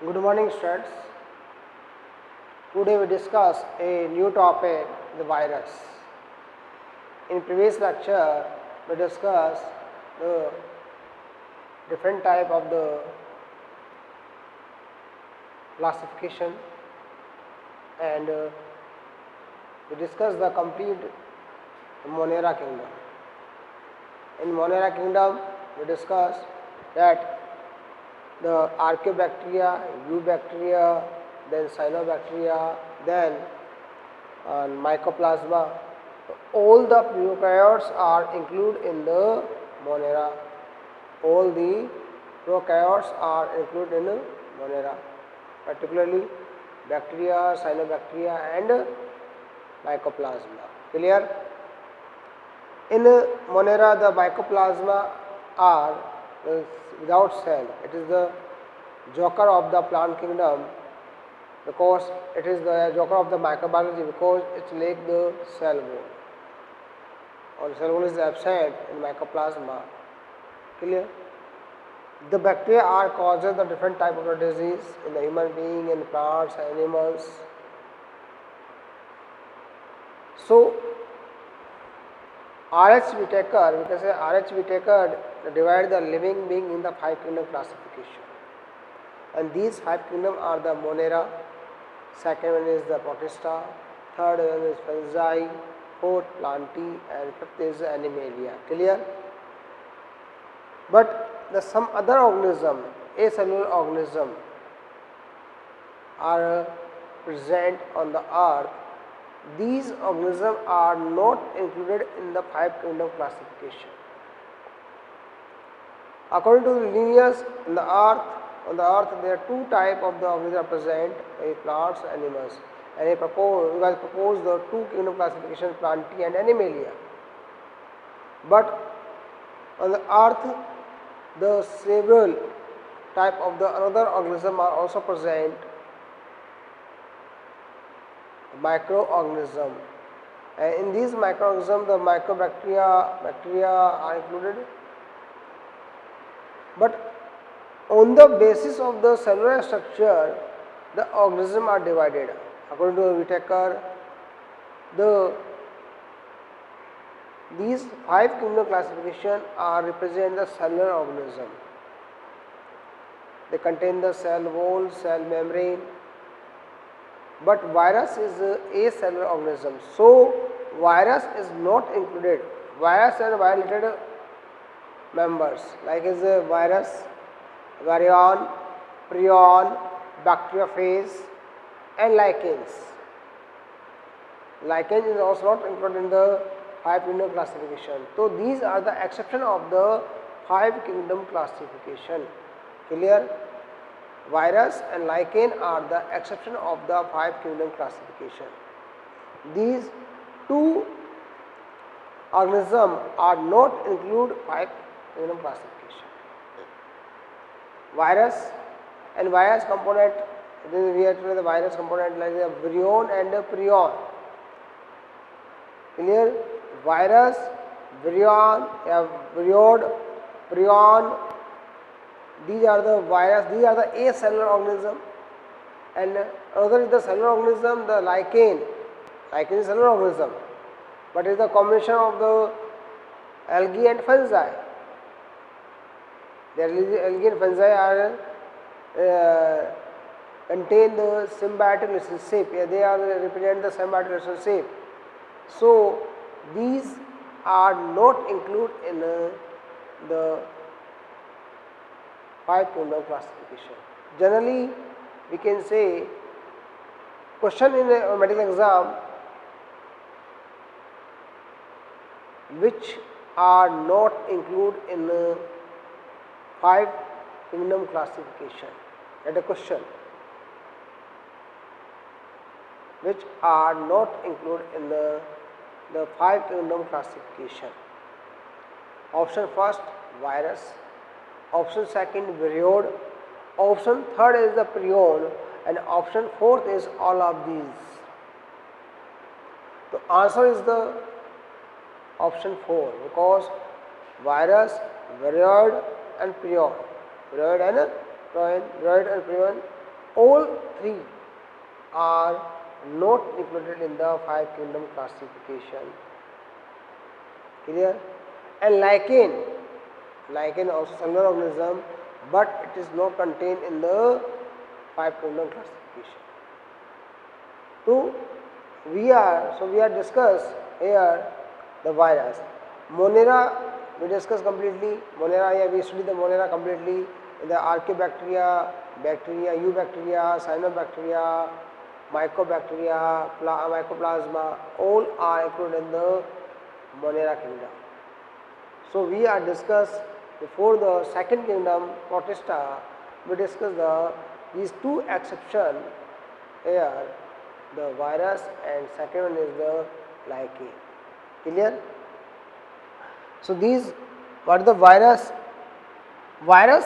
Good morning, students. Today we discuss a new topic, the virus. In previous lecture, we discussed the different type of the classification, and we discussed the complete Monera kingdom. In Monera kingdom, we discussed that the Archaeobacteria, Eubacteria, then Cyanobacteria, then Mycoplasma. All the prokaryotes are included in the Monera. All the prokaryotes are included in the Monera, particularly bacteria, Cyanobacteria, and Mycoplasma. Clear? In Monera, the Mycoplasma are without cell. It is the joker of the plant kingdom because it is the joker of the microbiology because it lacks the cell wall, or cell wall is absent in Mycoplasma. Clear? The bacteria are causes the different type of disease in the human being, in plants, animals. So RH Whittaker, we can say RH Whittaker divide the living being in the 5 kingdom classification, and these 5 kingdom are the Monera, second one is the Protista, third one is Fungi, fourth Plantae, and fifth is Animalia. Clear? But the some other organism, acellular organism, are present on the earth. These organisms are not included in the 5 kingdom classification. According to the lineage in the earth, on the earth there are two types of the organisms present, plants, animals, and we propose the 2 kingdom classification, Plantae and Animalia. But on the earth, the several type of the another organism are also present, microorganism, and in these microorganisms the Mycobacteria, bacteria are included. But on the basis of the cellular structure, the organisms are divided. According to Whittaker, these 5 kingdom classification are represent the cellular organism. They contain the cell wall, cell membrane. But virus is a acellular organism, so virus is not included. Virus and viral-related members like is a virus, virion, prion, bacteriophage, and lichens. Lichen is also not included in the 5 kingdom classification. So these are the exception of the 5 kingdom classification. Clear? Virus and lichen are the exception of the 5 kingdom classification. These two organisms are not included 5 kingdom classification. Virus and virus component, we have to the virus component like the virion and the prion. Clear? Virus, virion, viriod, prion. These are the virus, these are the acellular organism, and another is the cellular organism, the lichen. Lichen is a cellular organism, but it is the combination of the algae and fungi. The algae and fungi are contain the symbiotic relationship. They are represent the symbiotic relationship. So these are not included in the 5 kingdom classification. Generally, we can say question in a medical exam which are not included in 5 kingdom classification. That is a question. Which are not included in the 5 kingdom classification. Option first, virus. Option second, viriod. Option third is the prion, and option fourth is all of these. The answer is the option 4 because virus, viriod, and prion. Viriod and prion all three are not included in the five kingdom classification. Clear? And lichen also cellular organism, but it is not contained in the five kingdom classification. So we are discuss here the virus. Monera we discuss completely. Monera, yeah, we study the Monera completely. In the Archaeobacteria, bacteria, eubacteria, cyanobacteria, mycobacteria, mycoplasma, all are included in the Monera kingdom. So we are discuss before the second kingdom, Protista, we discuss these two exception here, the virus, and second one is the lichen. Clear? So these, what is the virus? Virus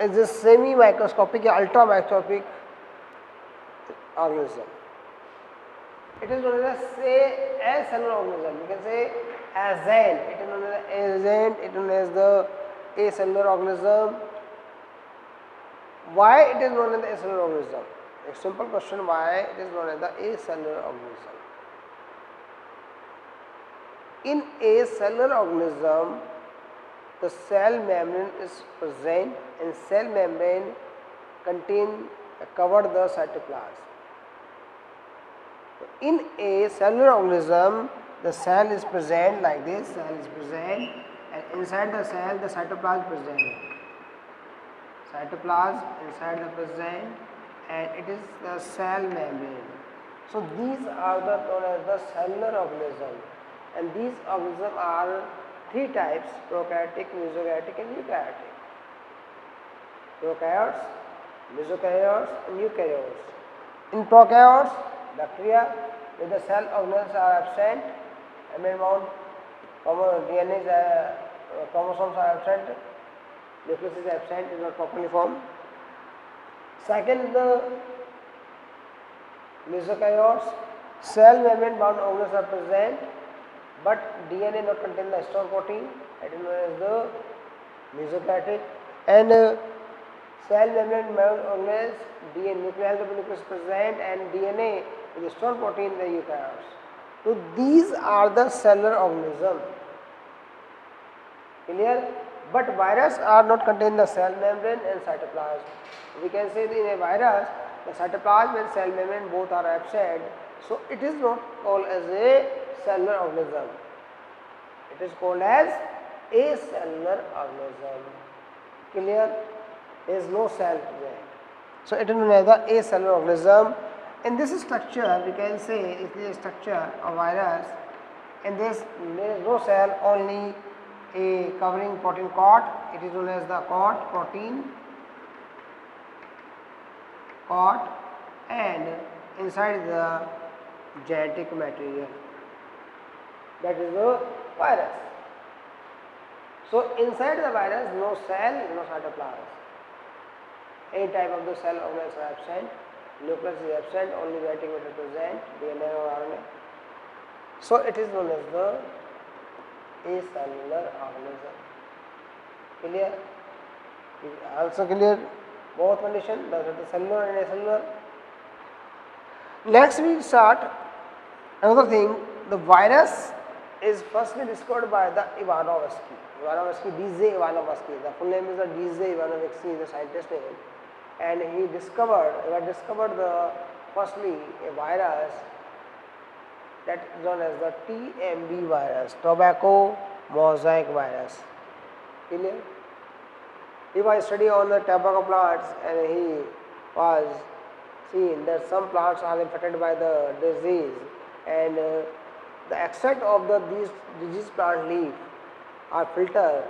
is a semi-microscopic or ultra-microscopic organism. It is known as a cellular organism. You can say azant. It is known as azant. It is known as the acellular organism. Why it is known as the acellular organism? A simple question: why it is known as the acellular organism? In a cellular organism, the cell membrane is present, and cell membrane cover the cytoplasm. In a cellular organism, the cell is present like this, cell is present, and inside the cell the cytoplasm is present. Cytoplasm inside the present, and it is the cell membrane. So these are the known as the cellular organism, and these organisms are three types: prokaryotic, mesokaryotic, and eukaryotic. Prokaryotes, mesokaryotes, and eukaryotes. In prokaryotes, bacteria with the cell organelles are absent, amount DNA chromosomes are absent, nucleus is absent, is not properly formed. Second, the mesokaryotes, cell membrane bound organelles are present, but DNA not contain the histone protein, that is known as the mesokaryotic. And cell membrane bound organelles, nucleus is present, and DNA with histone protein in the eukaryotes. So these are the cellular organisms. Clear? But virus are not contain the cell membrane and cytoplasm. We can say that in a virus, the cytoplasm and cell membrane both are absent. So it is not called as a cellular organism. It is called as acellular organism. Clear? There is no cell there. So it is known as the acellular organism. In this structure, we can say it is a structure of virus. In this, there is no cell, only a covering protein coat. It is known as the coat, protein coat, and inside the genetic material. That is the virus. So inside the virus, no cell, no cytoplasm. Any type of the cell organelles are absent, nucleus is absent, only genetic material present, DNA or RNA. So it is known as the acellular organism. Clear? Also clear both condition, the cellular and acellular. Next we start another thing. The virus is firstly discovered by the Ivanovsky. D.J. Ivanovsky. The full name is the D.J. Ivanovsky, the scientist name, and he discovered the firstly a virus that is known as the TMV virus, tobacco mosaic virus. Clear? He was studying on the tobacco plants, and he was seen that some plants are infected by the disease, and the extract of these disease plant leaf are filtered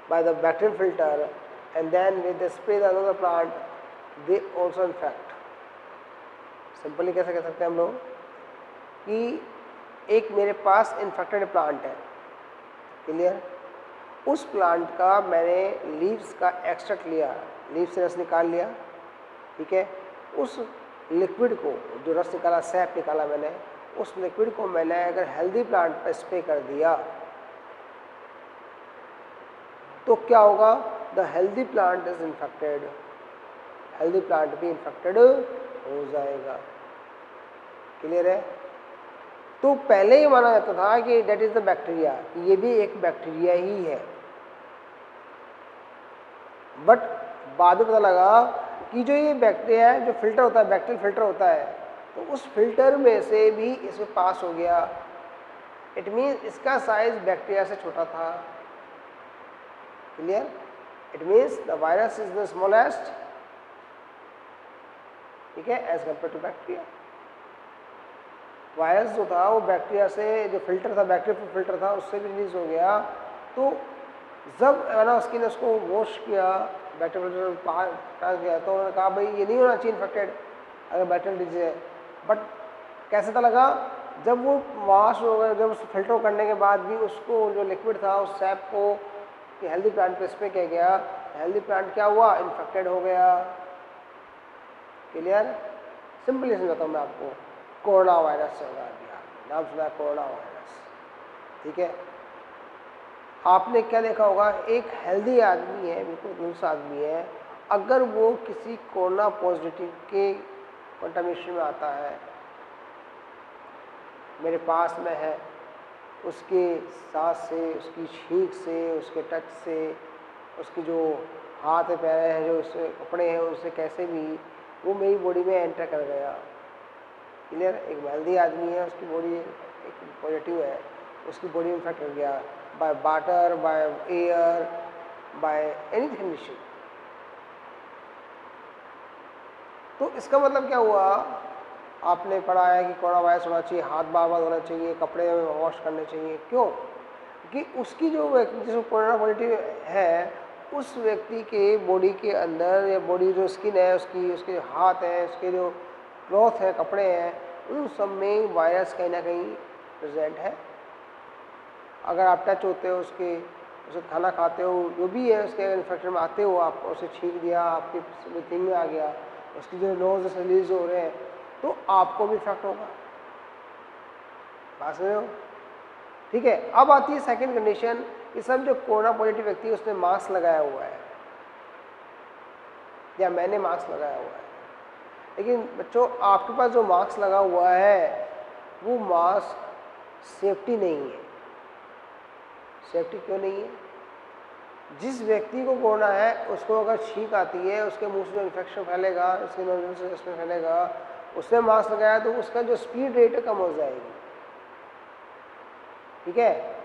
by the bacterial filter, and then when they spray the another plant, they also infect. Simply कैसे कह सकते हैं हम लोग कि एक मेरे पास infected plant है, क्लियर, उस प्लांट का मैंने लीव्स का एक्सट्रैक्ट लिया, लीव से रस निकाल लिया, ठीक है, उस लिक्विड को जो रस निकाला, सैप निकाला मैंने, उस लिक्विड को मैंने अगर हेल्दी प्लांट पर स्प्रे कर दिया तो क्या होगा? The healthy plant is infected, healthy plant भी इन्फेक्टेड हो जाएगा। क्लियर है? तो पहले ही माना जाता था कि डेट इज द बैक्टीरिया, ये भी एक बैक्टीरिया ही है, बट बाद में पता लगा कि जो ये बैक्टीरिया है, जो फिल्टर होता है, बैक्टीरियल फिल्टर होता है, तो उस फिल्टर में से भी इसमें पास हो गया। इट मीन इसका साइज बैक्टीरिया से छोटा था। Clear? It means the virus is the smallest, ठीक है, as compare to bacteria. Virus जो था वो बैक्टीरिया से, जो फिल्टर था, बैक्टीरिया फिल्टर था, उससे भी रिलीज हो गया। तो जब ना उसकी ने उसको वॉश किया, बैक्टीरिया फिल्टर पास गया, तो उन्होंने कहा भाई ये नहीं होना चाहिए इन्फेक्टेड अगर बैक्टीरियल डिजीज है। बट कैसे पता लगा? जब वो वॉश हो गया, जब उस फिल्टर करने के बाद भी उसको जो लिक्विड था उस सैप को हेल्दी प्लांट पे स्प्रे किया गया, हेल्दी प्लांट क्या हुआ? इन्फेक्टेड हो गया। क्लियर? सिंपली समझाता हूँ मैं आपको। कोरोना वायरस से होगा, अभी आपने नाम सुना है कोरोना वायरस, ठीक है। आपने क्या देखा होगा, एक हेल्दी आदमी है, बिल्कुल दूसरा आदमी है, अगर वो किसी कोरोना पॉजिटिव के कंटामिनेशन में आता है, मेरे पास में है, उसके सांस से, उसकी छींक से, उसके टच से, उसके जो हाथ पैर हैं, जो उसके कपड़े हैं, उससे कैसे भी वो मेरी बॉडी में एंटर कर गया। क्लियर? एक हेल्दी आदमी है, उसकी बॉडी एक पॉजिटिव है, उसकी बॉडी में इन्फेक्ट कर गया by water, by air, by any condition. तो इसका मतलब क्या हुआ? आपने पढ़ा है कि कोरोना वायरस होना चाहिए, हाथ बार बार धोना चाहिए, कपड़े वॉश करने चाहिए। क्यों? कि उसकी जो व्यक्ति जिसको कोरोना पॉजिटिव है, उस व्यक्ति के बॉडी के अंदर, या बॉडी जो स्किन है उसकी, उसके हाथ हैं, उसके जो क्लॉथ है, कपड़े हैं, उन सब में वायरस कहीं ना कहीं प्रेजेंट है। अगर आप टच होते हो उसके, उसे खाना खाते हो, जो भी है उसके इन्फेक्शन में आते हो, आप उसे छींक दिया, आपकी ब्रीथिंग में आ गया, उसकी जो नोज से रिलीज हो रहे हैं, तो आपको भी इफेक्ट होगा। बात समझ हो? ठीक है। अब आती है सेकंड कंडीशन, कि सब जो कोरोना पॉजिटिव व्यक्ति है उसने मास्क लगाया हुआ है, या मैंने मास्क लगाया हुआ है, लेकिन बच्चों आपके पास जो मास्क लगा हुआ है वो मास्क सेफ्टी नहीं है। सेफ्टी क्यों नहीं है? जिस व्यक्ति को कोरोना है उसको अगर छींक आती है, उसके मुंह से जो इन्फेक्शन फैलेगा, उसके नोज से उसमें फैलेगा, उसने मास्क लगाया तो उसका जो स्पीड रेट है कम हो जाएगी। ठीक है?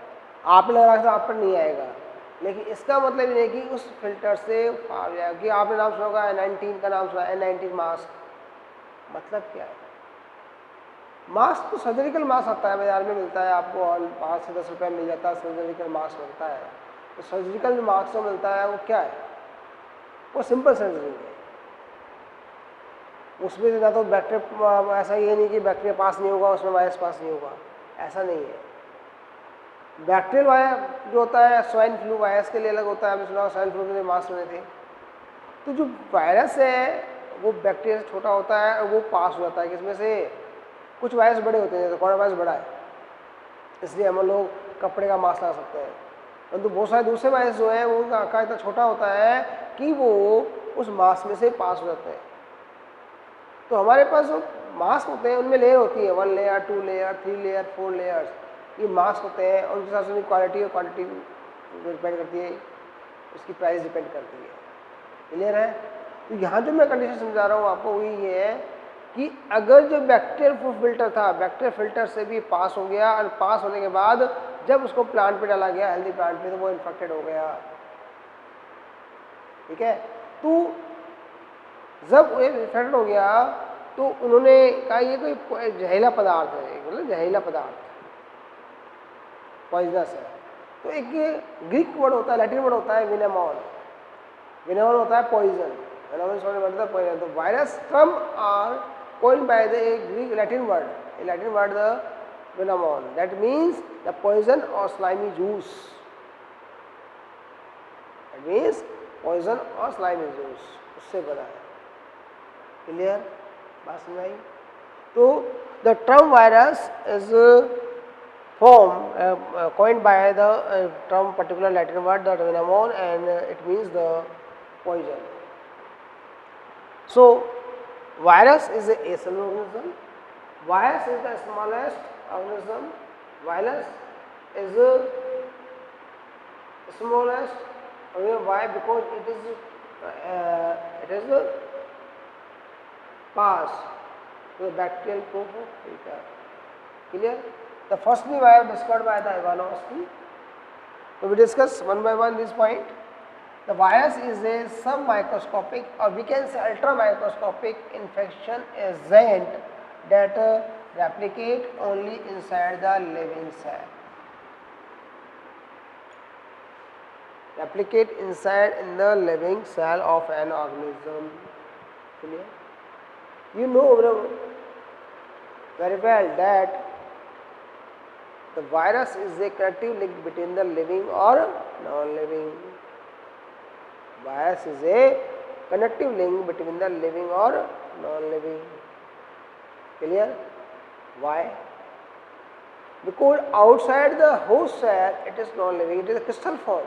आपने लगा तो आप पर नहीं आएगा, लेकिन इसका मतलब ये नहीं कि उस फिल्टर से आ जाएगा। कि आपने नाम सुना होगा N19 का, नाम सुना N19 मास्क, मतलब क्या है? मास्क तो सर्जिकल मास्क आता है, बाजार में मिलता है आपको, और 5 से 10 रुपये मिल जाता है, सर्जिकल मास्क मिलता है। तो सर्जिकल जो मास्क जो मिलता है वो क्या है? वो सिंपल सर्जरी है, उसमें से ना तो बैक्टीरिया, ऐसा ये नहीं कि बैक्टीरिया पास नहीं होगा, उसमें वायरस पास नहीं होगा, ऐसा नहीं है। बैक्टीरियल वायरस जो होता है, स्वाइन फ्लू वायरस के लिए अलग होता है, हमने सुना स्वाइन फ्लू के लिए मास्क बने थे। तो जो वायरस है वो बैक्टीरिया से छोटा होता है और वो पास हो जाता है किसमें से? कुछ वायरस बड़े होते हैं, जैसे कोरोना वायरस बड़ा है, इसलिए हम लोग कपड़े का मास्क लगा सकते हैं, परंतु बहुत सारे दूसरे वायरस जो हैं वो उनका आकार इतना छोटा होता है कि वो उस मास्क में से पास हो जाते हैं। तो हमारे पास जो मास्क होते हैं उनमें लेयर होती है, 1 लेयर, 2 लेयर, 3 लेयर, 4 लेयर्स, ये मास्क होते हैं, और उनके साथ उनकी क्वालिटी और क्वांटिटी डिपेंड करती है, उसकी प्राइस डिपेंड करती है। क्लियर है? तो यहाँ जो मैं कंडीशन समझा रहा हूँ आपको, वही ये है कि अगर जो बैक्टीरियल फिल्टर था, बैक्टीरियल फिल्टर से भी पास हो गया, और पास होने के बाद जब उसको प्लांट पे डाला गया, हेल्दी प्लांट पे, तो वो इन्फेक्टेड हो गया। ठीक है? तो जब वो इन्फेक्टेड हो गया तो उन्होंने कहा ये कोई जहरीला पदार्थ है, मतलब जहरीला पदार्थ, पॉइजनस है। तो एक ग्रीक वर्ड होता है, लैटिन वर्ड होता है विनेमॉन, विनेमॉन होता है पॉइजन, तो virus term are coined by the Greek Latin word, a Latin word the venomon, that means the poison or slimy juice, that means poison or slimy juice, उससे बना है। क्लियर? बात समझ आई? तो the term virus is formed coined by the term particular Latin word the venomon, and it means the poison. So virus is a acellular organism. Virus is the smallest organism. Virus is the smallest organism. Why? Because it is the pass to the bacterial filter. Clear? The first virus discovered by the Ivanovsky. So we discuss one by one this point. The virus is a submicroscopic, or we can say ultramicroscopic infection agent that replicate only inside the living cell. Replicate inside in the living cell of an organism. Clear? You know very well that the virus is a connective link between the living or non-living. Virus is a connective link between the living or non-living. Clear? Why? Because outside the host cell it is non-living, it is a crystal form.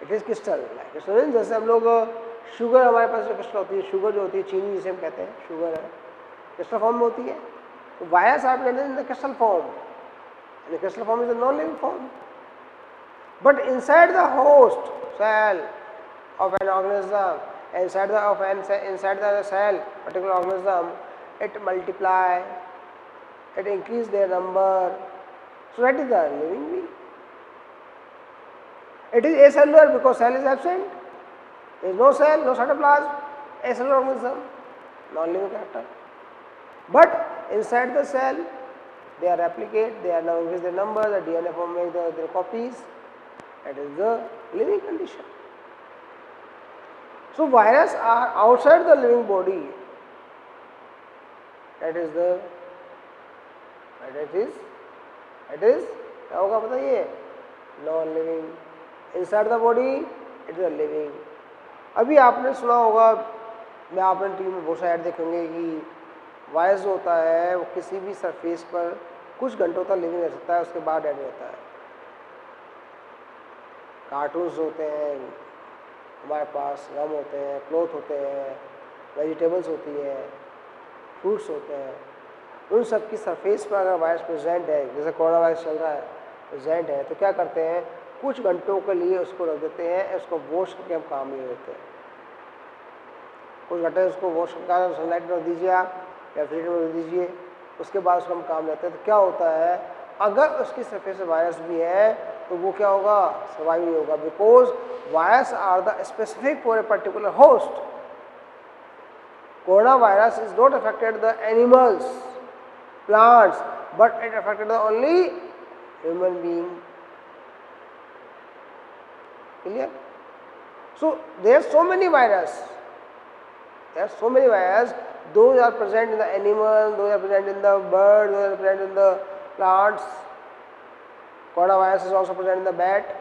It is crystal. Crystal जैसे हम लोग sugar हमारे पास जो crystal होती है, sugar जो होती है चीनी जिसे हम कहते हैं शुगर है, क्रिस्टल फॉर्म में होती है. तो वायरस आप कहते हैं in the crystal form. The crystal form is a non-living form, but inside the host cell of an organism, inside the cell, particular organism, it multiply, it increase their number. So that is the living being. It is acellular because cell is absent. There is no cell, no cytoplasm. Acellular organism, non-living character. But inside the cell, they are replicate, they are now increase their number, the DNA form make their copies. That is the living condition. So viruses are outside the living body. That is क्या होगा बताइए? Non-living. Inside the body, it is a living. अभी आपने सुना होगा, मैं आपने TV में बहुत सारे ऐड देखेंगे कि वायरस जो होता है वो किसी भी सरफेस पर कुछ घंटों तक लिविंग रह सकता है, उसके बाद डेड होता है. कार्टून्स होते हैं हमारे पास, गम होते हैं, क्लोथ होते हैं, वेजिटेबल्स होती है, फ्रूट्स होते हैं, उन सब की सरफेस पर अगर वायरस प्रेजेंट है, जैसे कोरोना वायरस चल रहा है प्रेजेंट है, तो क्या करते हैं कुछ घंटों के लिए उसको रख देते हैं, उसको वॉश करके हम काम ले लेते हैं. कुछ घंटे उसको वॉश करके सनलाइट में रख दीजिए आप, रेफ्रिजरेटर में रख दीजिए, उसके बाद उसको हम काम लेते हैं. तो क्या होता है अगर उसकी सरफेस वायरस भी है तो वो क्या होगा, सर्वाइव नहीं होगा, because virus are the specific for a particular host. Corona virus is not affected the animals, plants, but it affected the only human being. Clear? So there are so many viruses. Those are present in the animal, those are present in the bird, those are present in the plants. Coronavirus is also present in the bat.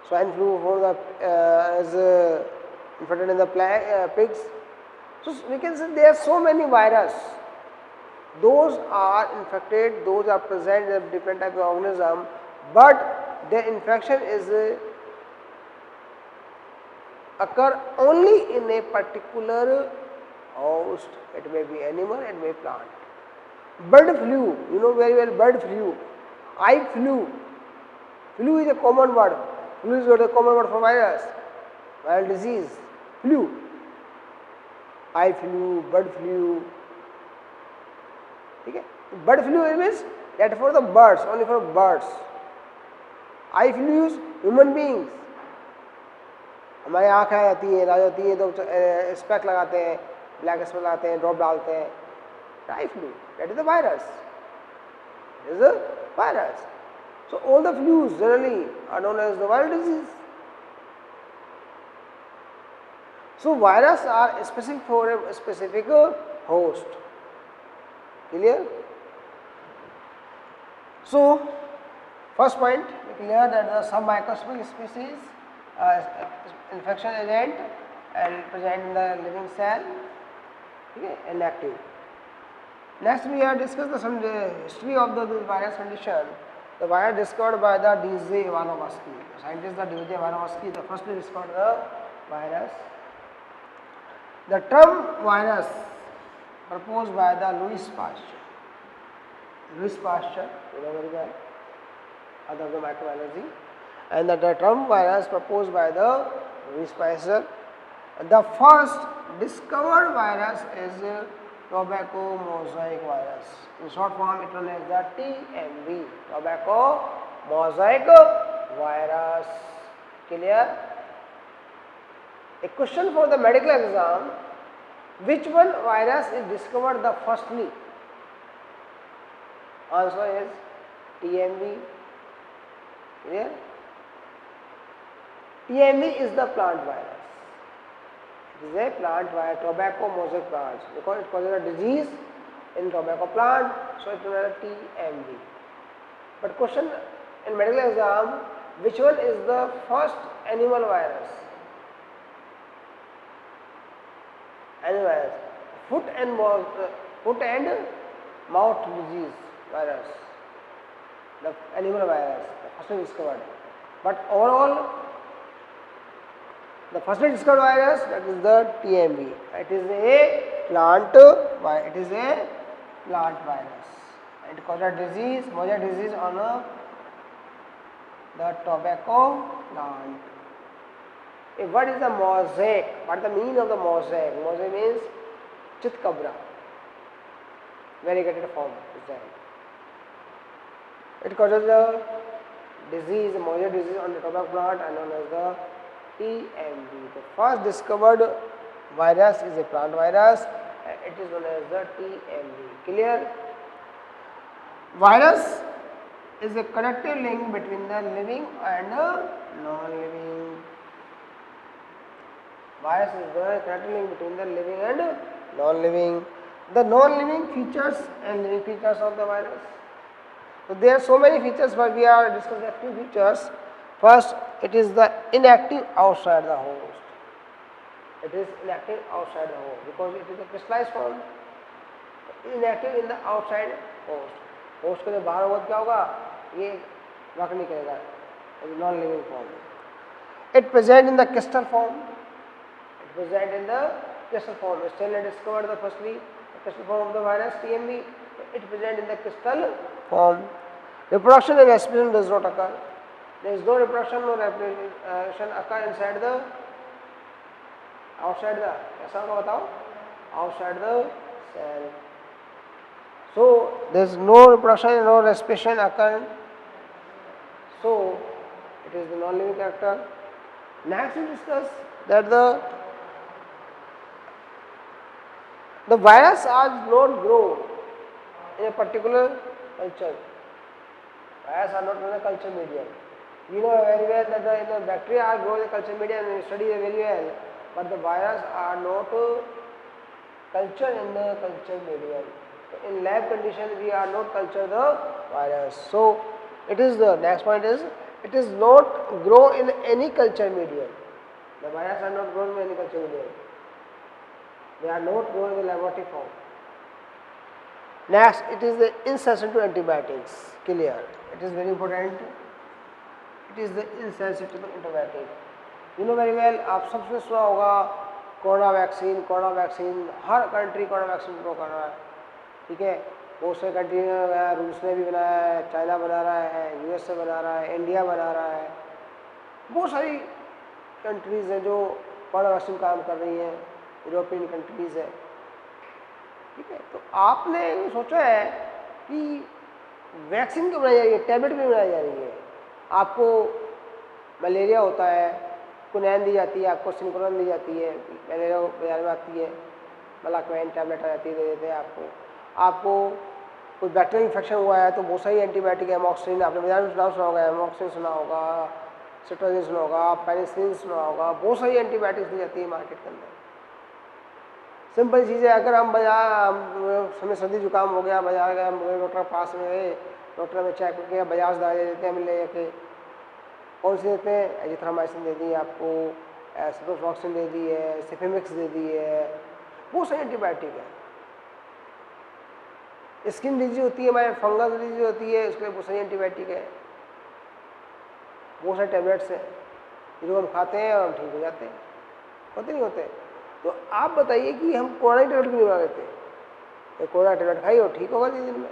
Swine flu is infected in the pigs. So we can say there are so many viruses. Those are infected, those are present in different types of organism, but their infection is occur only in a particular host. It may be animal, it may be plant. Bird flu, you know very well bird flu, eye flu. Flu is a common word. Flu is a common word for virus, viral disease. Flu, eye flu, bird flu. Okay? Bird flu means that for the birds, only for birds. Eye flu is human beings. हमारी आँख आ जाती है, आ जाती है तो spec लगाते हैं, black spec लगाते हैं, ड्रॉप डालते हैं. Eye flu, that is the virus. It is a virus. So all the flus generally are known as the viral disease. So viruses are specific for a specific host. Clear? So first point, we clear that the some microscopic species infection agent and present in the living cell, okay, and active. Next we have discussed the history of the virus condition. The virus discovered by the D.J. Ivanovsky. The scientist, the D.J. Ivanovsky, the first discovered the virus. The term virus proposed by the Louis Pasteur. Louis Pasteur, you know very well, author of the microbiology, and the term virus proposed by the Louis Pasteur. The first discovered virus is tobacco mosaic virus. In short form, it is known as the TMV, tobacco mosaic virus. Clear? A question for the medical exam: which one virus is discovered the firstly? Answer is TMV. Clear? TMV is the plant virus. It is a plant virus, tobacco mosaic virus, because it causes a disease in tobacco plant, so it is known as TMV. But question in medical exam: which one is the first animal virus? Animal virus, foot and mouth disease virus, the animal virus, the first one discovered. But overall, the first discovered virus, that is the TMV. It is a plant virus. It is a plant virus. It causes disease, mosaic disease on the tobacco plant. What is the mosaic? What is the meaning of the mosaic? Mosaic means chitkabra, variegated form. It causes the disease, mosaic disease on the tobacco plant and known as the TMV. The first discovered virus is a plant virus. It is known as the TMV. Clear? Virus is a connective link between the living and non-living. Virus is the connective link between the living and non-living. The non-living features and living features of the virus. So there are so many features, but we are discussing a few features. First, it is the inactive outside the host. It is inactive outside the host because it is a crystallized form. Inactive in the outside host. Host के जो बाहर होगा क्या होगा, ये work नहीं करेगा, non living form. It present in the crystal form. It present in the crystal form. Stanley discovered the firstly crystal form of the virus TMV. It present in the crystal form. Reproduction and respiration does not occur. There is no reproduction or respiration occur inside the outside the कैसा होगा बताओ, outside the cell. So there is no reproduction and no respiration occur. So it is the non-living character. Next we discuss that the virus does not grow in a particular culture. Virus are not in a culture medium. We know very well that the bacteria are grown in a culture medium and we study very well, but the virus are not cultured in the culture medium. So in lab condition we are not culture the virus. So it is the next point is it is not grow in any culture medium. The virus are not grown in any culture medium. They are not grown in the laboratory form. Next, it is the insensitive to antibiotics. Clear. It is very important. It is the insensitive to antibiotic. You know very well. आप सबसे सुना होगा corona vaccine हर country corona vaccine pro कर रहा है. ठीक है, बहुत सारे कंट्री में रूस ने भी बनाया है, चाइना बना रहा है, यूएसए बना रहा है, इंडिया बना रहा है. बहुत सारी कंट्रीज हैं जो कोरोना वैक्सीन काम कर रही हैं. यूरोपियन कंट्रीज़ है. ठीक है, तो आपने सोचा है कि वैक्सीन क्यों बनाई जा रही है, टैबलेट क्यों बनाई जा रही है. आपको मलेरिया होता है, कुनैन दी जाती है, आपको सिंक्रोन दी जाती है, मलेरिया बाजार में आती है, मलाक्वेन टैबलेट आ जाती है, दे देते हैं आपको. आपको कोई बैक्टीरियल इन्फेक्शन हुआ है तो बहुत सारी एंटीबायोटिक है. एमॉक्सिलिन आपने बाजार में नाम सुना होगा, एमॉक्सिलिन सुना होगा, सिट्रोजिन सुना होगा, पेनिसिलिन सुना होगा. बहुत सारी एंटीबायोटिक्स दी जाती है मार्केट के अंदर. सिंपल चीज़ है, अगर हम बाजार हमें सर्दी जुकाम हो गया, बाजार गए, हम डॉक्टर के पास में गए, डॉक्टर में चेक करके बाजार से दवाई दे देते हैं, हमें ले के कौन सी देते हैं, एजिथ्रोमाइसिन दे दी है आपको, सिप्रोफ्लॉक्सिन दे दी है, सिफिमिक्स दे दी है, बहुत सारी एंटीबायोटिक है. स्किन डिजीज होती है हमारे, फंगस डिजीज होती है, उसके लिए बहुत सारी एंटीबायोटिक है. बहुत सारे टैबलेट्स हैं जो हम खाते हैं और हम ठीक हो जाते हैं. होते नहीं होते. तो आप बताइए कि हम कोरोना की टेबलेट क्यों नहीं बना लेते? ये कोरोना टेबलेट खाई और ठीक होगा 3 दिन में।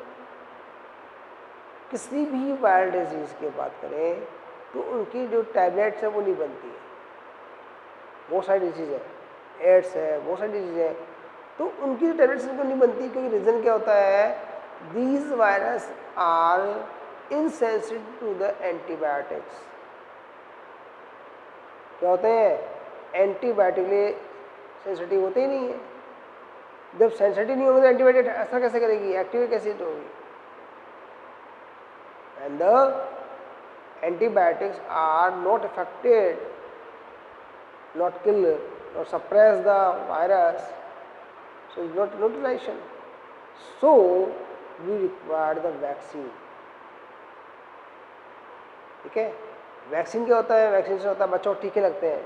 किसी भी वायरल डिजीज़ की बात करें तो उनकी जो टैबलेट्स है वो नहीं बनती है। बहुत सारी डिजीज़ है, एड्स है, बहुत सारी डिजीज़ है, तो उनकी जो टैबलेट्स उनको नहीं बनती, क्योंकि रीज़न क्या होता है, these virus are insensitive to the antibiotics. क्या होते हैं? एंटीबायोटिक लिए सेंसिटिव होते ही नहीं है। जब सेंसिटिव नहीं होंगे तो एंटीबायोटिक असर कैसे करेगी, एक्टिवेट कैसे होगी? And the antibiotics are not affected, not kill, not suppress the virus, so it's not neutralization. So we require the vaccine. ठीक है? वैक्सीन क्या होता है? वैक्सीन से होता है बच्चों को टीके लगते हैं,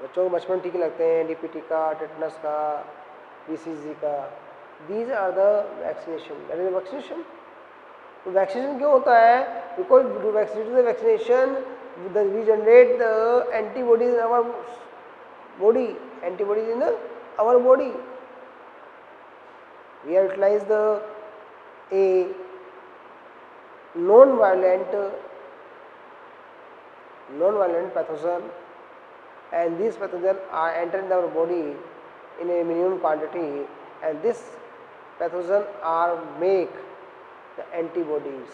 बच्चों को बचपन टीके लगते हैं, डीपीटी का, टेटनस का, बीसीजी का। These are the vaccination. That is vaccination. तो वैक्सीनेशन क्यों होता है? Because to vaccination we generate the antibodies in our body, antibodies in our body. We have utilized a non-violent pathogen, and these pathogens are entering our body in a minimum quantity, and this pathogen are make the antibodies.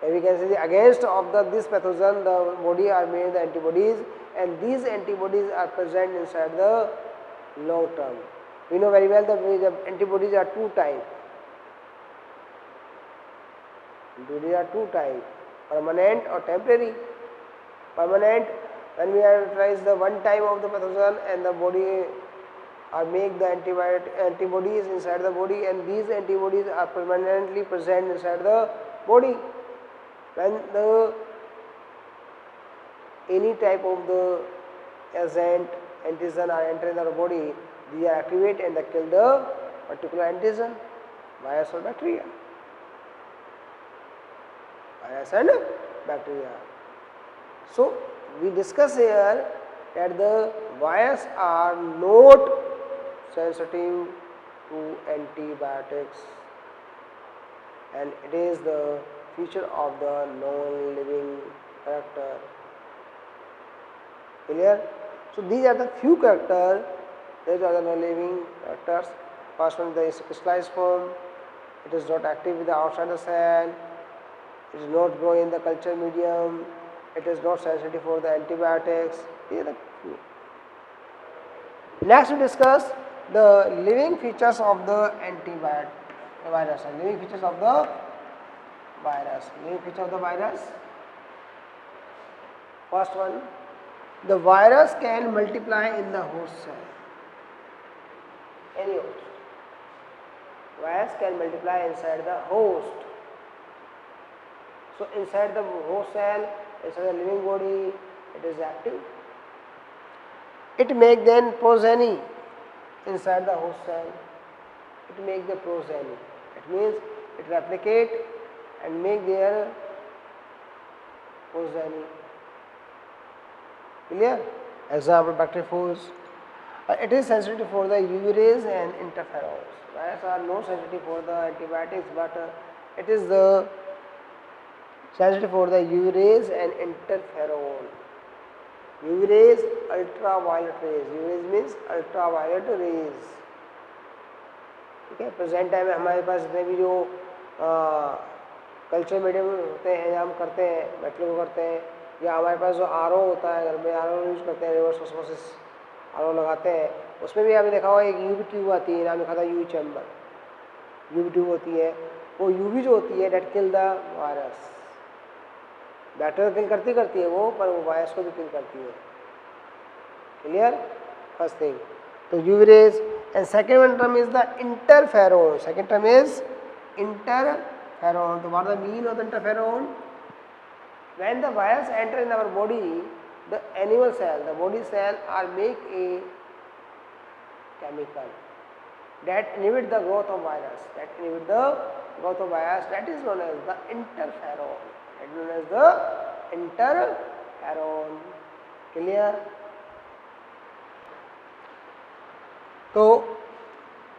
And we can say against of this pathogen the body are made the antibodies, and these antibodies are present inside the long term. We know very well that the antibodies are two types. Antibodies are two types, permanent or temporary. Permanent, when we utilize the one time of the pathogen and the body or make the antibodies inside the body, and these antibodies are permanently present inside the body. When the any type of the agent, antigen are entering our body, they are activate and they kill the particular antigen, virus or bacteria. Virus and bacteria. So we discuss here that the virus are not sensitive to antibiotics, and it is the feature of the non-living character. Clear? So these are the few characters. These are the non-living characters. First one is the crystallized form. It is not active with the outside the cell. It is not grow in the culture medium. It is not sensitive for the antibiotics. These are the few. Next we discuss the living features of the virus. Living features of the virus. Living feature of the virus. First one, the virus can multiply in the host cell. Any host. Virus can multiply inside the host. So inside the host cell, inside the living body, it is active. It make then progeny inside the host cell. It make the progeny. It means it replicate and make their progeny. Clear? Example, bacteriophage. It is sensitive for the UV rays and interferons. Viruses are not sensitive for the antibiotics, but it is the sensitive for the UV rays and interferon. UV rays, ultraviolet rays. UV rays means ultraviolet rays. ठीक है, present time में हमारे पास जितने भी जो culture medium होते हैं, हम करते हैं, बैटलों करते हैं, या हमारे पास जो आर होता है, घर में आर यूज़ करते हैं, रिवर्स ऑस्मोसिस आर लगाते हैं, उसमें भी आपने देखा होगा एक यूवी ट्यूब आती है, नाम लिखा था यूवी चैम्बर, यूवी ट्यूब होती है, वो यूवी जो होती है that kill the virus. Bacteria kill करती है वो, पर वो वायरस को भी किल करती है। क्लियर? फर्स्ट थिंग, तो UV rays. And second one term is the interferon. Second term is interferon. So what is the mean of the interferon? When the virus enter in our body, the animal cell, the body cell are make a chemical that inhibit the growth of virus. That inhibit the growth of virus. That is known as the interferon. That is known as the interferon. Clear? So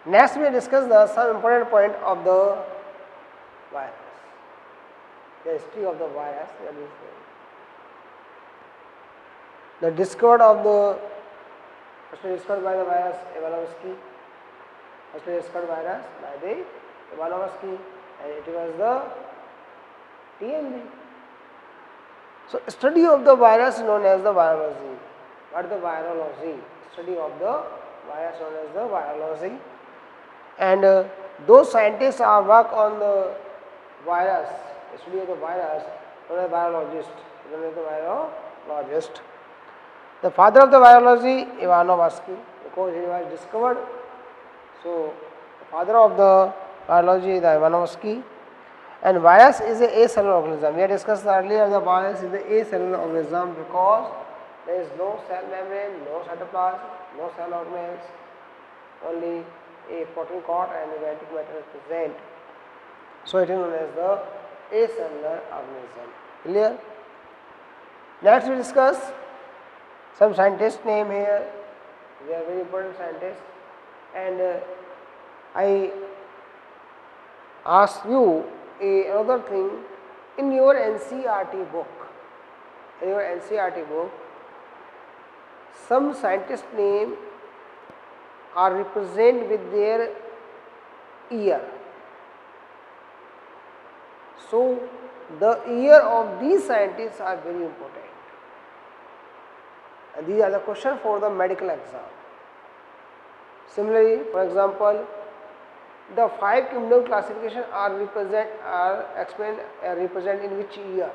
next we discuss the some important point of the virus, the history of the virus. That is the discovered of the firstly discovered by the virus Ivanovsky. Firstly discovered virus by the Ivanovsky, and it was the TMV. So study of the virus known as the virology. What is the virology? Study of the virus known as the virology. And those scientists are work on the virus, study of the virus, known as virologist. Known as the virologist. The father of the virology, Ivanovsky, because he was discovered. So the father of the virology is the Ivanovsky. And virus is a acellular organism. We had discussed earlier the virus is a acellular organism because there is no cell membrane, no cytoplasm, no cell organelles, only a protein cord and a genetic matter is present. So it is known as the acellular organism. Clear? Next we discuss some scientist name here. They are very important scientists, and I ask you another thing. In your NCERT book, some scientist name are represented with their year. So the year of these scientists are very important, and these are the questions for the medical exam. Similarly, for example, the 5 kingdom classification are represent in which year?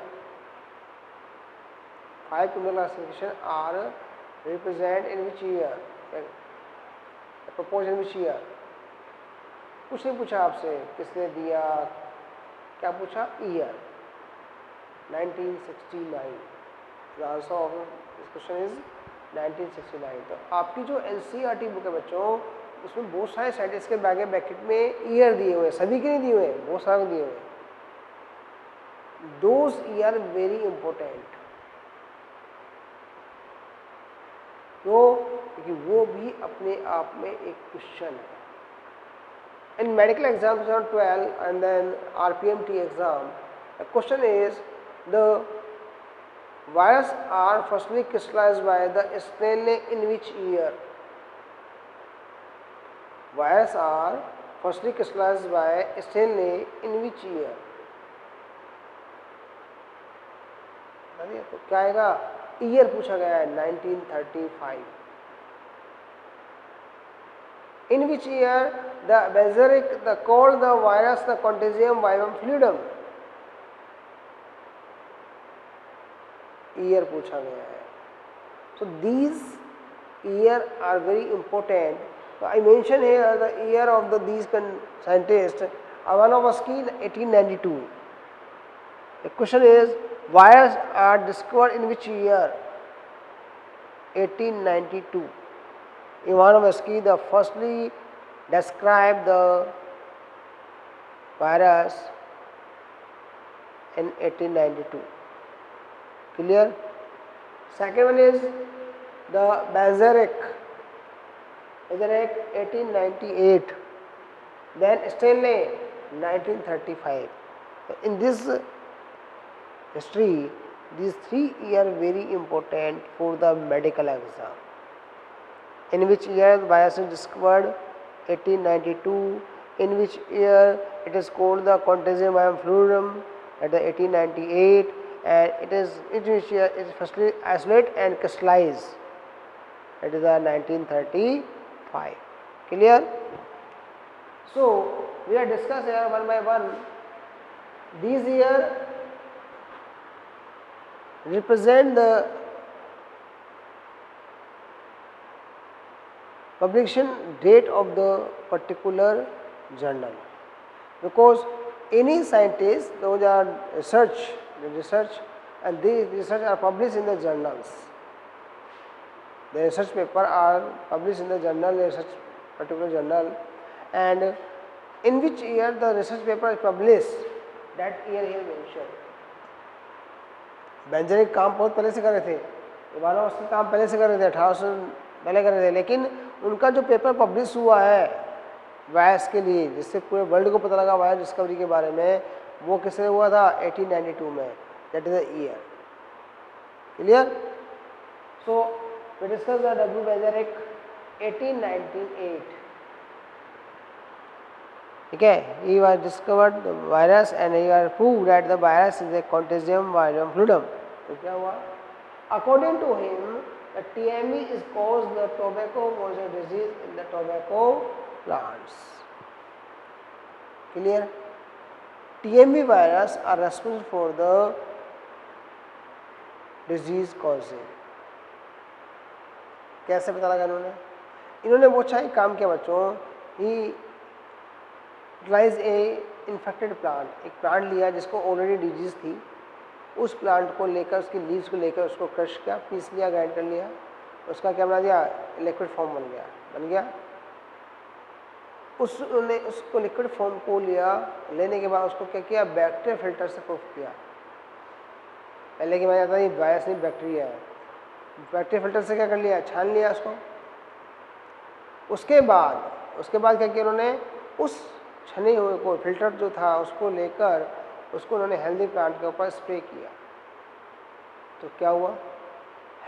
5 kingdom classification are represent in which year? Proposed in which year? कुछ नहीं पूछा आपसे किसने दिया, क्या पूछा? Year 1969. The answer of this question is 1969. तो आपकी जो NCERT बुक है बच्चों, उसमें बहुत सारे साइंटिस्ट के बैगे ब्रैकेट में ईयर दिए हुए हैं, सभी के नहीं दिए हुए हैं, बहुत सारे दिए हुए हैं. Those year very important. तो क्योंकि वो भी अपने आप में एक क्वेश्चन है. In medical exam 2012 and then RPMT exam, the question is the virus are firstly crystallized by the Snelle in which year? Virus are firstly crystallized by Snelle in which year? तो क्या आएगा? Year पूछा गया है 1935. In which year the Berserk called the virus the Contagium vivum fluidum? Year पूछा गया है. So these year are very important. So I mention here the year of these scientists. Ivanovsky 1892. The question is, viruses are discovered in which year? 1892. Ivanovsky the firstly described the virus in 1892. Clear? Second one is the Berserk 1898, then Stanley 1935. In this history, these 3 years are very important for the medical exam. In which year the virus is discovered? 1892. In which year it is called the Contagium vivum fluidum? At the 1898. And it is which year it is firstly isolated and crystallized? It is the 1935. Clear? So we are discussing here one by one. These years represent the publication date of the particular journal, because any scientist, those are research and these research are published in the journals. The research paper are published in the journal, research particular journal, and in which year the research paper is published, that year here mentioned. Beijerinck काम बहुत पहले से कर रहे थे, Ivanovsky काम पहले से कर रहे थे. पहले कर रहे थे, लेकिन उनका जो पेपर पब्लिश हुआ है वायरस के लिए, जिससे पूरे वर्ल्ड को पता लगा वायरस डिस्कवरी के बारे में, वो किसने हुआ था 1892 में, that is the year. Clear? So we discuss the W Beijerinck 1898, ठीक है। he was discovered the virus and he was proved that the virus is a contagion virium fluidum। तो क्या हुआ? According to him, the TME is caused the tobacco moisture disease in the tobacco plants। Clear? TME virus are responsible for the disease causing। कैसे पता लगा इन्होंने? इन्होंने वो अच्छा एक काम किया बच्चों, ही यूटिलाइज ए इन्फेक्टेड प्लांट, एक प्लांट लिया जिसको ऑलरेडी डिजीज थी, उस प्लांट को लेकर, उसकी लीव्स को लेकर उसको क्रश किया, पीस लिया, ग्राइंड कर लिया, उसका क्या बना दिया, लिक्विड फॉर्म बन गया। उसने उसको लिक्विड फॉर्म को लिया, लेने के बाद उसको क्या किया, बैक्टीरिया फिल्टर से प्रूफ किया। पहले की बात आता है वायरस नहीं बैक्टीरिया है, बैक्टीरिया फिल्टर से क्या कर लिया, छान लिया उसको। उसके बाद क्या किया उन्होंने, उस छने हुए को फिल्टर जो था उसको लेकर उसको उन्होंने हेल्दी प्लांट के ऊपर स्प्रे किया। तो क्या हुआ,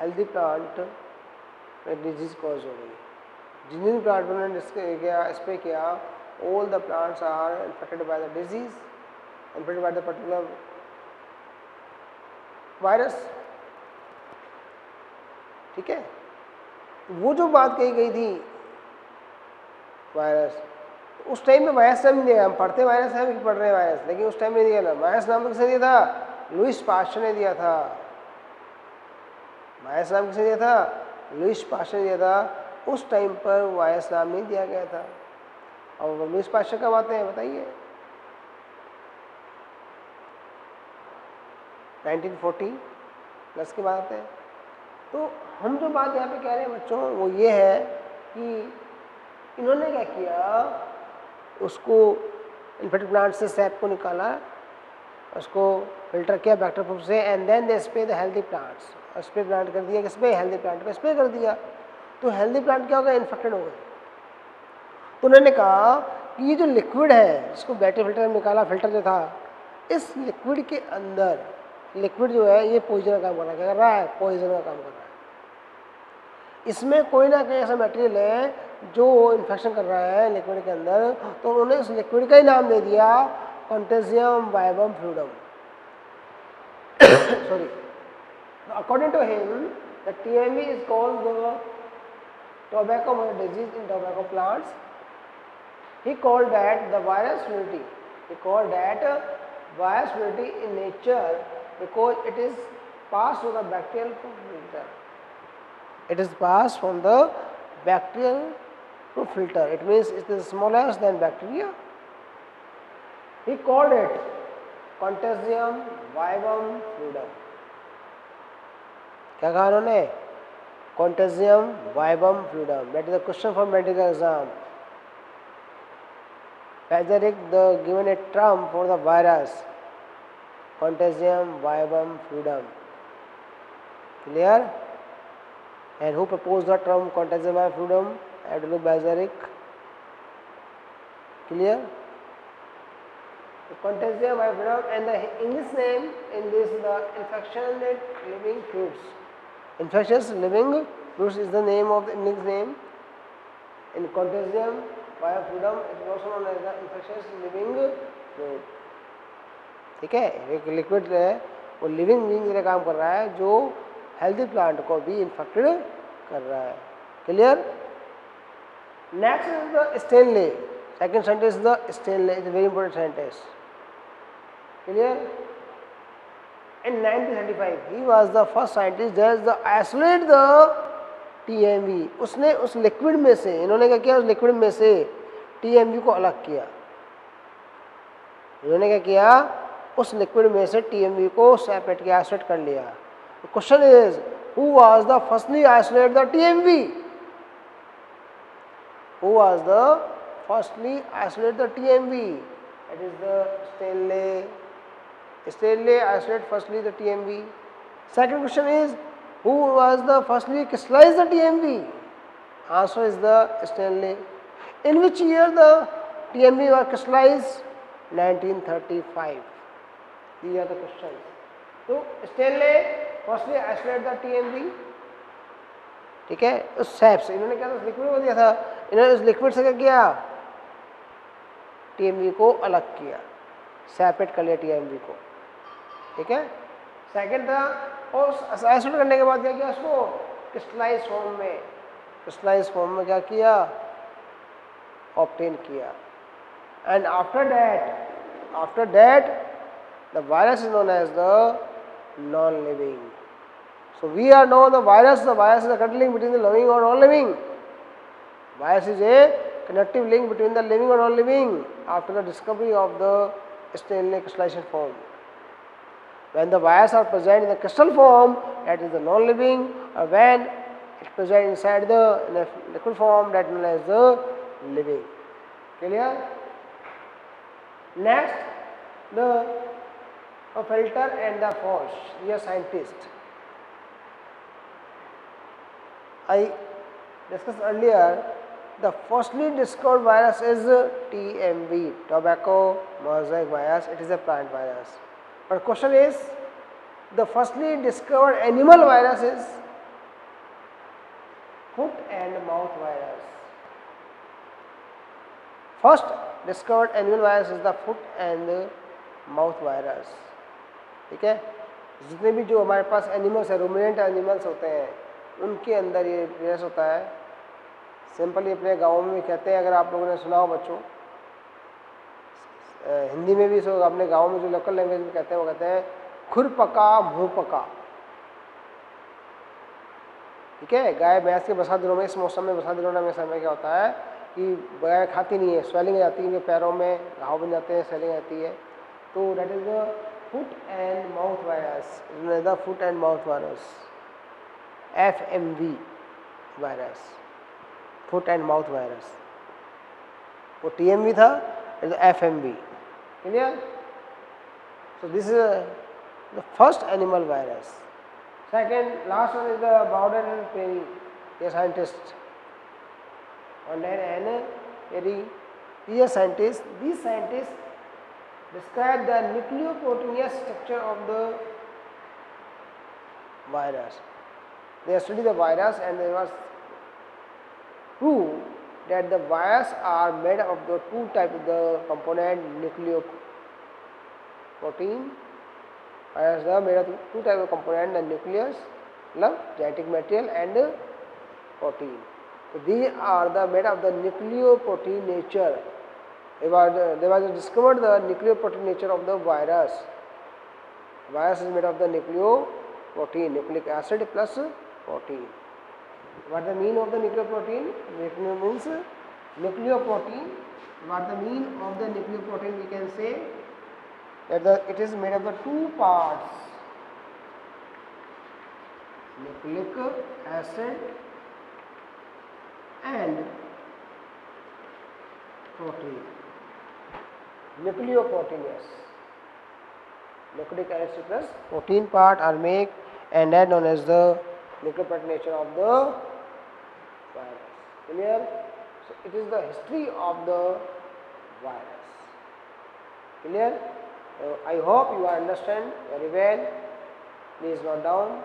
हेल्दी प्लांट में डिजीज कॉज हो गई। जिन जिन प्लांट में उन्होंने स्प्रे किया, all the plants are infected by the disease, infected by the particular virus. ठीक है, वो जो बात कही गई थी वायरस, उस टाइम में वायरस नाम नहीं दिया, हम पढ़ते वायरस है कि पढ़ रहे हैं वायरस, लेकिन उस टाइम में नहीं दिया ना। वायरस नाम तो किसने दिया था, लुईस पास्चर ने दिया था। वायरस नाम किसने दिया था, लुईस पास्चर ने दिया था। उस टाइम पर वायरस नाम नहीं दिया गया था। और लुईस पास्चर कब आते हैं बताइए, 1940 प्लस के बाद आते हैं। तो हम जो बात यहाँ पे कह रहे हैं बच्चों वो ये है कि इन्होंने क्या किया, उसको इन्फेक्टेड प्लांट से सैप को निकाला, उसको फिल्टर किया बैक्टीरिया प्रूफ से, and then they spray the healthy plants. और स्प्रे प्लांट कर दिया, किस पे, हेल्दी प्लांट पे स्प्रे कर दिया। तो हेल्दी प्लांट क्या हो गया, इन्फेक्टेड हो गए। तो उन्होंने कहा कि ये जो लिक्विड है जिसको बैक्टीरिया फिल्टर में निकाला, फिल्टर जो था, इस लिक्विड के अंदर, लिक्विड जो है ये पॉइजन का काम कर रहा है, पॉइजन का काम कर रहा है। इसमें कोई ना कोई ऐसा मटेरियल है जो इन्फेक्शन कर रहा है लिक्विड के अंदर। तो उन्होंने उस लिक्विड का ही नाम दे दिया contagium vivum fluidum. Sorry, according to him the TME is called the tobacco disease in tobacco plants। He called that the virus fluidity। He called that virus fluidity in nature because it is passed through the bacterial filter। It is passed from the bacterial to filter, it means it is smaller than bacteria। He called it contagium vivum fluidum। क्या कहा उन्होंने, contagium vivum fluidum। That is a question from medical exam। Pazaric the given a term for the virus, contagium vivum fluidum। Clear? And who proposed the term contagium vivum fluidum? W. Pazaric। Clear? The contagium vivum fluidum, and the English name in this the infectious living fluids। Infectious living fluids is the name of the English name। In contagium vivum fluidum it is also known as the infectious living fluid। ठीक है, एक liquid है वो living being का काम कर रहा है जो हेल्दी प्लांट को भी इन्फेक्टेड कर रहा है। Clear? Next is the Stanley. Second sentence the Stanley is very important sentence. Clear? In 1935 he was the first scientist that isolate the TME। उसने उस लिक्विड में से, इन्होंने क्या किया, उस लिक्विड में से TME को अलग किया। इन्होंने क्या किया, उस लिक्विड में से TME को सेपरेट किया, आइसोलेट कर लिया। Question is who was the firstly isolate the TME? Who was the firstly isolate the TME? It is the Stanley। Stanley isolate firstly the TME। Second question is who was the firstly crystallize the TME? Answer is the Stanley. In which year the TMV was crystallized? 1935. These are the questions. तो Stanley firstly isolate the TMV. ठीक है, उस SAP से इन्होंने क्या था, liquid को दिया था, इन्होंने उस लिक्विड से क्या किया, टीएमवी को अलग किया, सेपरेट कर लिया टीएमवी को. ठीक है. सेकंड था, और आइसोलेट करने के बाद क्या किया, उसको क्रिस्टलाइज फॉर्म में क्या किया, ऑब्टेन किया. And after that the virus is known as the non living. So we are know the virus is a connective link between the living or non-living. Virus is a connective link between the living or non-living after the discovery of the Stanley crystallization form. When the virus are present in the crystal form, that is the non-living, or when it is present inside the liquid form, that is known as the living. Clear? Next, the Felter and the Foch, they are scientists. I discussed earlier, the firstly discovered virus is TMV, tobacco mosaic virus. It is a plant virus. But question is, the firstly discovered animal virus is foot and mouth virus. First discovered animal virus is the foot and mouth virus. ठीक है. जितने भी जो हमारे पास animals है, ruminant animals होते हैं, उनके अंदर ये वायरस होता है. सिंपली अपने गाँव में भी कहते हैं, अगर आप लोगों ने सुना हो बच्चों, हिंदी में भी सो अपने गाँव में जो लोकल लैंग्वेज में कहते हैं, वो कहते हैं खुर पका मुँह पका. ठीक है. गाय भैंस के बरसात दिनों में, इस मौसम में बरसात दिनों में समय क्या होता है कि गाय खाती नहीं है, स्वेलिंग जाती है, पैरों में घाव बन जाते हैं, स्वेलिंग आती है. तो that is the foot and mouth virus, the foot and mouth virus, FMV virus, foot and mouth virus. वो TMV था, it is FMV. Clear? So this is the first animal virus. Second, last one is the Bowden and Perry, they are scientists. Bowden and Perry, these are scientists. These scientists describe the nucleoproteinous structure of the virus. They study the virus and they was prove that the virus are made of the two types of the component nucleoprotein. Virus are made of two types of component, the nucleus, genetic material, and protein. So these are the made of the nucleoprotein nature. They was discovered the nucleoprotein nature of the virus. Virus is made of the nucleoprotein, nucleic acid plus protein. What the mean of the nucleoprotein? It means nucleoprotein. What the mean of the nucleoprotein? We can say that it is made of the two parts, nucleic acid and protein. Nucleoprotein, yes. Nucleic acid plus protein part are made, and that known as the nucleoprotein nature of the virus. Clear? So it is the history of the virus. Clear? I hope you understand very well. Please note down.